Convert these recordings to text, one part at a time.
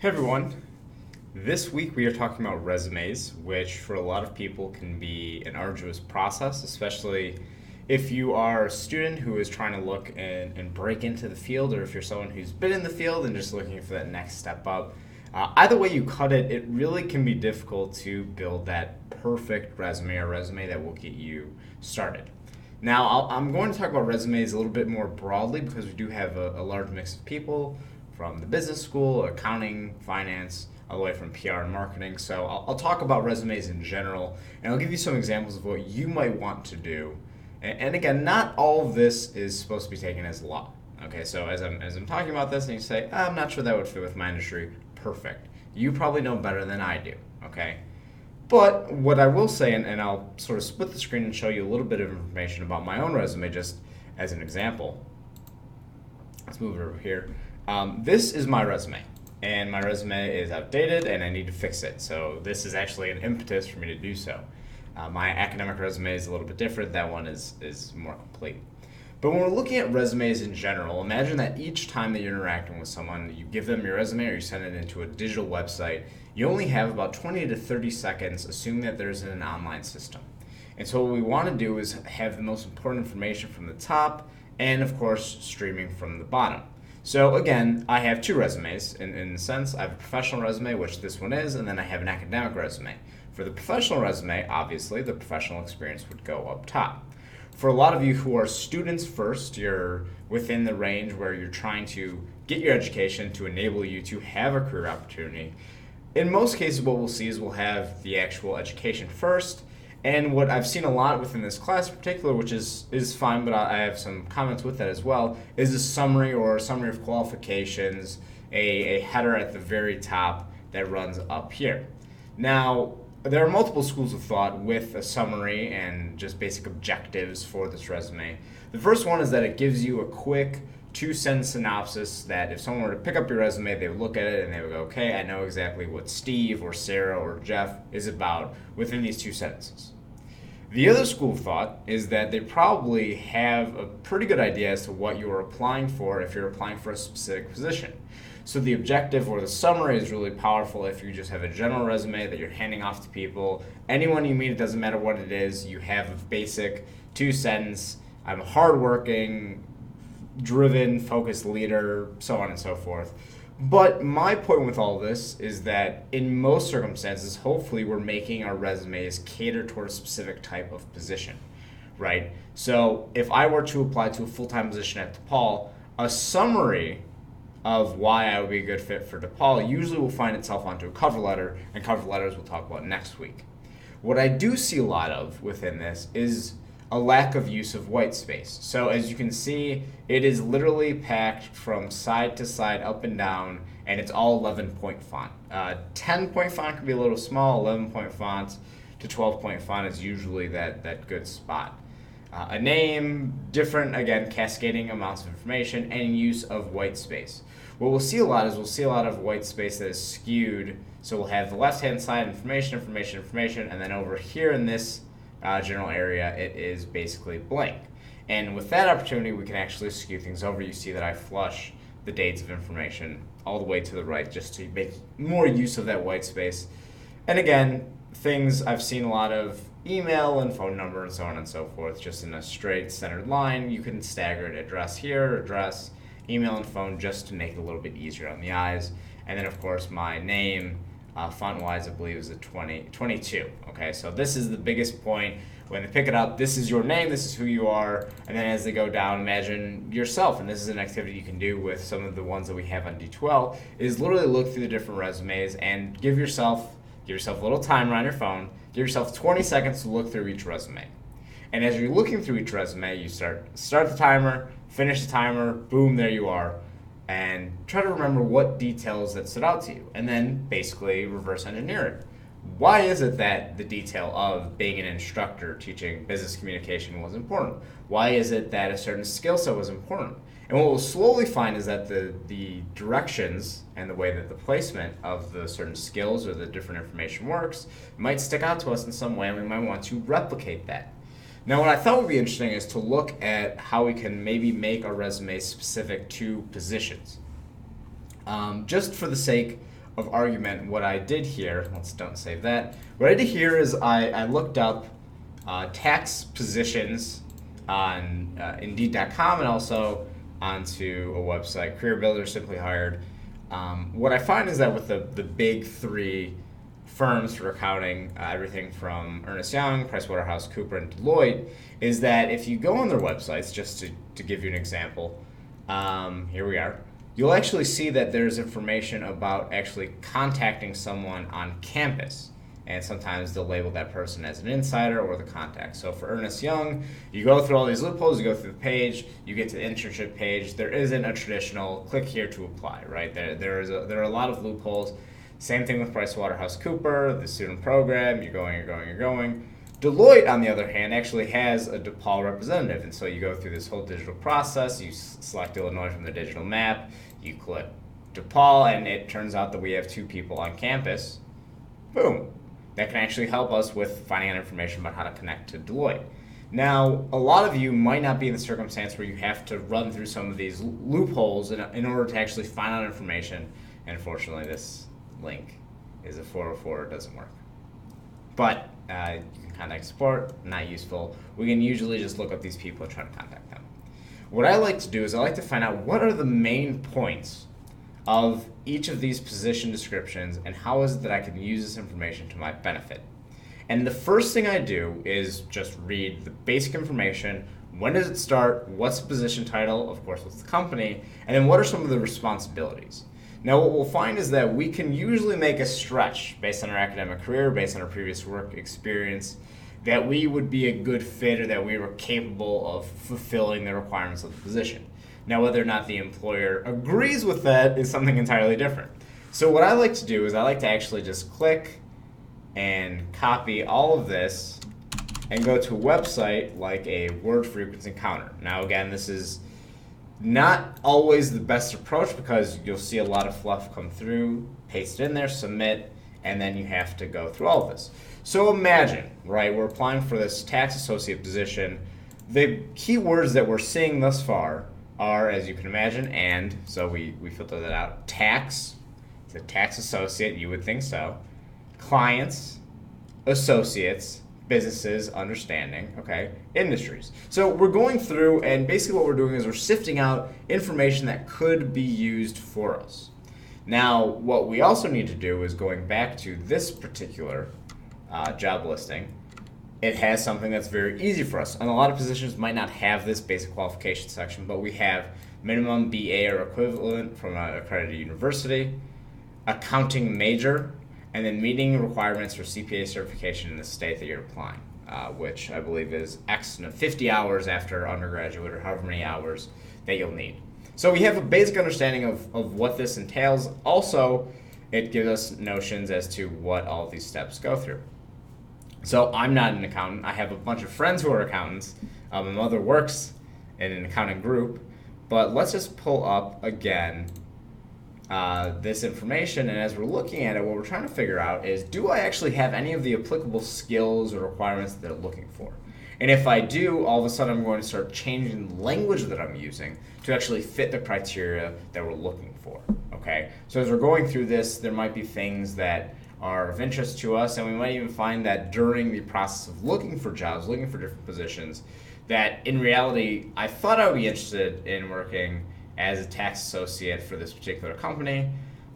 Hey everyone. This week we are talking about resumes, which for a lot of people can be an arduous process, especially if you are a student who is trying to look and break into the field, or if you're someone who's been in the field and just looking for that next step up. Either way you cut it, it really can be difficult to build that perfect resume or resume that will get you started. Now, I'm going to talk about resumes a little bit more broadly because we do have a large mix of people from the business school, accounting, finance, all the way from PR and marketing. So I'll talk about resumes in general, and I'll give you some examples of what you might want to do. And again, not all of this is supposed to be taken as law. Okay, so as I'm talking about this, and you say, I'm not sure that would fit with my industry, perfect. You probably know better than I do. Okay, but what I will say, and I'll sort of split the screen and show you a little bit of information about my own resume just as an example. Let's move it over here. This is my resume, and my resume is outdated, and I need to fix it. So this is actually an impetus for me to do so. My academic resume is a little bit different. That one is more complete. But when we're looking at resumes in general, imagine that each time that you're interacting with someone, you give them your resume or you send it into a digital website, you only have about 20 to 30 seconds, assuming that there's an online system. And so what we want to do is have the most important information from the top and, of course, streaming from the bottom. So again, I have two resumes in a sense. I have a professional resume, which this one is, and then I have an academic resume. For the professional resume, obviously, the professional experience would go up top. For a lot of you who are students first, you're within the range where you're trying to get your education to enable you to have a career opportunity. In most cases, what we'll see is we'll have the actual education first. And what I've seen a lot within this class in particular, which is fine, but I have some comments with that as well, is a summary or a summary of qualifications, a header at the very top that runs up here. Now, there are multiple schools of thought with a summary and just basic objectives for this resume. The first one is that it gives you a quick two-sentence synopsis that if someone were to pick up your resume, they would look at it and they would go, okay, I know exactly what Steve or Sarah or Jeff is about within these two sentences. The other school of thought is that they probably have a pretty good idea as to what you're applying for if you're applying for a specific position. So the objective or the summary is really powerful if you just have a general resume that you're handing off to people. Anyone you meet, it doesn't matter what it is, you have a basic two-sentence, I'm hardworking, driven, focused leader, so on and so forth. But my point with all this is that in most circumstances, hopefully we're making our resumes cater toward a specific type of position, right? So if I were to apply to a full-time position at DePaul, a summary of why I would be a good fit for DePaul usually will find itself onto a cover letter, and cover letters we'll talk about next week. What I do see a lot of within this is a lack of use of white space. So as you can see, it is literally packed from side to side, up and down, and it's all 11-point font. 10-point font can be a little small, 11-point font to 12-point font is usually that good spot. A name, different, again, cascading amounts of information, and use of white space. What we'll see a lot is we'll see a lot of white space that is skewed. So we'll have the left-hand side information, information, information, and then over here in this general area, it is basically blank. And with that opportunity, we can actually skew things over. You see that I flush the dates of information all the way to the right just to make more use of that white space. And again, things I've seen a lot of email and phone number and so on and so forth, just in a straight centered line. You can stagger it, address here, address, email and phone, just to make it a little bit easier on the eyes. And then of course my name, font-wise, I believe is a 22. Okay, so this is the biggest point. When they pick it up, this is your name, this is who you are, and then as they go down, imagine yourself, and this is an activity you can do with some of the ones that we have on D12, is literally look through the different resumes and give yourself a little timer on your phone, give yourself 20 seconds to look through each resume. And as you're looking through each resume, you start the timer, finish the timer, boom, there you are. And try to remember what details that stood out to you, and then basically reverse engineer it. Why is it that the detail of being an instructor teaching business communication was important? Why is it that a certain skill set was important? And what we'll slowly find is that the directions and the way that the placement of the certain skills or the different information works might stick out to us in some way, and we might want to replicate that. Now, what I thought would be interesting is to look at how we can maybe make our resume specific to positions. Just for the sake of argument, what I did here, don't save that. What I did here is I looked up tax positions on Indeed.com and also onto a website, Career Builder, Simply Hired. What I find is that with the big three firms for accounting, everything from Ernst Young, PricewaterhouseCoopers, and Deloitte, is that if you go on their websites, just to give you an example, here we are, you'll actually see that there's information about actually contacting someone on campus. And sometimes they'll label that person as an insider or the contact. So for Ernst Young, you go through all these loopholes, you go through the page, you get to the internship page. There isn't a traditional click here to apply, right? There are a lot of loopholes. Same thing with PricewaterhouseCoopers, the student program, you're going. Deloitte, on the other hand, actually has a DePaul representative. And so you go through this whole digital process, you select Illinois from the digital map, you click DePaul, and it turns out that we have 2 people on campus. Boom. That can actually help us with finding out information about how to connect to Deloitte. Now, a lot of you might not be in the circumstance where you have to run through some of these loopholes in order to actually find out information. And unfortunately, this link is a 404, it doesn't work. But you can contact support, not useful. We can usually just look up these people and try to contact them. What I like to do is I like to find out what are the main points of each of these position descriptions and how is it that I can use this information to my benefit. And the first thing I do is just read the basic information. When does it start? What's the position title? Of course, what's the company? And then what are some of the responsibilities? Now, what we'll find is that we can usually make a stretch based on our academic career, based on our previous work experience, that we would be a good fit or that we were capable of fulfilling the requirements of the position. Now, whether or not the employer agrees with that is something entirely different. So what I like to do is I like to actually just click and copy all of this and go to a website like a word frequency counter. Now, again, this is not always the best approach because you'll see a lot of fluff come through, paste it in there, submit, and then you have to go through all of this. So imagine, right, we're applying for this tax associate position. The keywords that we're seeing thus far are, as you can imagine, and so we filter that out. Tax, it's a tax associate, you would think so. Clients, associates, businesses, understanding, okay, industries. So we're going through, and basically what we're doing is we're sifting out information that could be used for us. Now, what we also need to do is going back to this particular job listing. It has something that's very easy for us. And a lot of positions might not have this basic qualification section, but we have minimum BA or equivalent from an accredited university, accounting major, and then meeting requirements for CPA certification in the state that you're applying, which I believe is 50 hours after undergraduate or however many hours that you'll need. So we have a basic understanding of what this entails. Also, it gives us notions as to what all of these steps go through. So I'm not an accountant. I have a bunch of friends who are accountants. My mother works in an accounting group. But let's just pull up again this information. And as we're looking at it, what we're trying to figure out is, do I actually have any of the applicable skills or requirements that they're looking for? And if I do, all of a sudden I'm going to start changing the language that I'm using to actually fit the criteria that we're looking for. Okay? So as we're going through this, there might be things that are of interest to us, and we might even find that during the process of looking for jobs, looking for different positions, that in reality, I thought I would be interested in working as a tax associate for this particular company.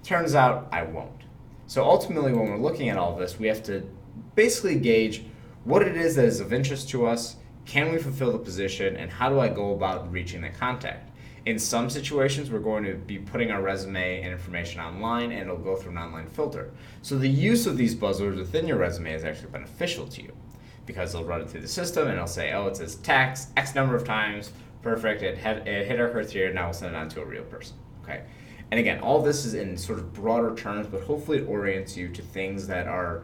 Turns out I won't. So ultimately, when we're looking at all this, we have to basically gauge what it is that is of interest to us, can we fulfill the position, and how do I go about reaching the contact? In some situations, we're going to be putting our resume and information online, and it'll go through an online filter. So the use of these buzzwords within your resume is actually beneficial to you because they'll run it through the system, and it'll say, oh, it says tax X number of times, perfect, it hit our criteria, now we'll send it on to a real person, okay? And again, all this is in sort of broader terms, but hopefully it orients you to things that are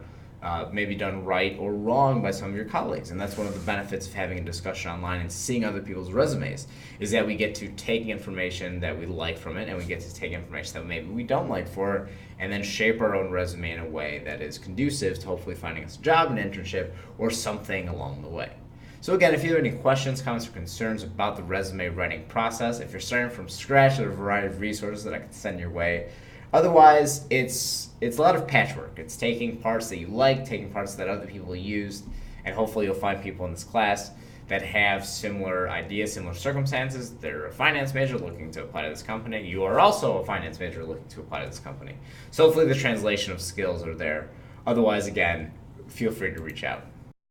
maybe done right or wrong by some of your colleagues. And that's one of the benefits of having a discussion online and seeing other people's resumes, is that we get to take information that we like from it, and we get to take information that maybe we don't like for it, and then shape our own resume in a way that is conducive to hopefully finding us a job, an internship, or something along the way. So again, if you have any questions, comments, or concerns about the resume writing process, if you're starting from scratch, there are a variety of resources that I can send your way. Otherwise, it's a lot of patchwork. It's taking parts that you like, taking parts that other people used, and hopefully you'll find people in this class that have similar ideas, similar circumstances. They're a finance major looking to apply to this company. You are also a finance major looking to apply to this company. So hopefully the translation of skills are there. Otherwise, again, feel free to reach out.